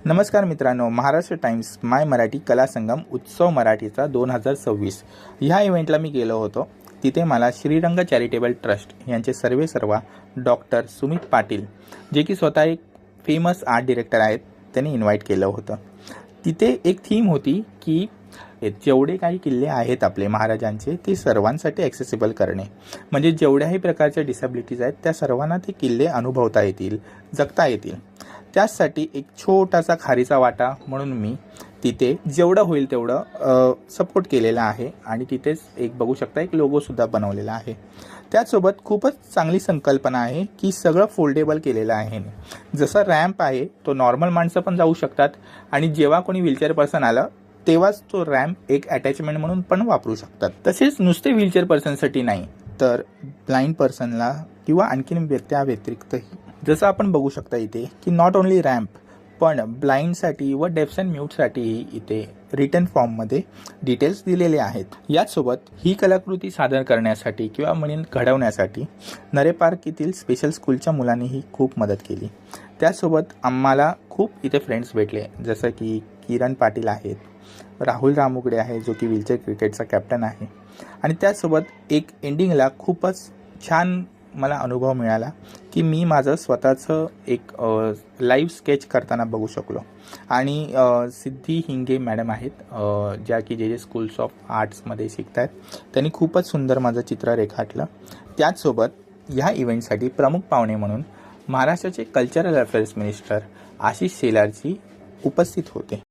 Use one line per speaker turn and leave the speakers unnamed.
नमस्कार मित्रांनो, महाराष्ट्र टाइम्स माय मराठी कला संगम उत्सव मराठीचा 2026 ह्या इव्हेंटला मी गेलो होतो। तिथे मला श्रीरंग चॅरिटेबल ट्रस्ट यांचे सर्वेसर्वा डॉक्टर सुमित पाटील, जे की स्वतः एक फेमस आर्ट डायरेक्टर आहेत, त्यांनी इन्व्हाइट केलं होतं। तिथे एक थीम होती की जेवढे काही किल्ले आहेत आपले महाराजांचे ते सर्वांसाठी ॲक्सेसिबल करणे, म्हणजे जेवढ्याही प्रकारच्या डिसेबिलिटीज आहेत त्या सर्वांना ते किल्ले अनुभवता येतील, जगता येतील। त्यासाठी एक छोटासा खारीचा वाटा म्हणून मी तिथे जेवढं होईल तेवढं सपोर्ट केलेला आहे आणि तिथेच एक बघू शकता एक लोगोसुद्धा बनवलेला आहे। त्याचसोबत खूपच चांगली संकल्पना आहे की सगळं फोल्डेबल केलेलं आहे। जसा रॅम्प आहे तो नॉर्मल माणसं पण जाऊ शकतात आणि जेव्हा कोणी व्हीलचेअर पर्सन आलं तेव्हाच तो रॅम्प एक अटॅचमेंट म्हणून पण वापरू शकतात। तसेच नुसते व्हीलचेअर पर्सनसाठी नाही तर ब्लाइंड पर्सनला किंवा आणखीन त्या व्यतिरिक्तही जसं आपण बघू शकता इथे की नॉट ओन्ली रॅम्प पण ब्लाइंडसाठी व डेफ्स अँड म्यूटसाठीही इथे रिटन फॉर्ममध्ये डिटेल्स दिलेले आहेत। याचसोबत ही कलाकृती सादर करण्यासाठी किंवा म्हणून घडवण्यासाठी नरे पार्क येथील स्पेशल स्कूलच्या मुलांनीही खूप मदत केली। त्यासोबत आम्हाला खूप इथे फ्रेंड्स भेटले, जसं की किरण पाटील आहेत, राहुल रामुगडे आहे जो की व्हीलचेअर क्रिकेटचा कॅप्टन आहे, आणि त्यासोबत एक एंडिंगला खूपच छान मला अनुभव मिळाला की मी माझं स्वतःचं एक लाईव्ह स्केच करताना बघू शकलो। आणि सिद्धी हिंगे मॅडम आहेत, ज्या की जे स्कूल्स ऑफ आर्ट्समध्ये शिकत आहेत, त्यांनी खूपच सुंदर माझं चित्र रेखाटलं। त्याचसोबत ह्या इव्हेंटसाठी प्रमुख पाहुणे म्हणून महाराष्ट्राचे कल्चरल अफेअर्स मिनिस्टर आशिष शेलारजी उपस्थित होते।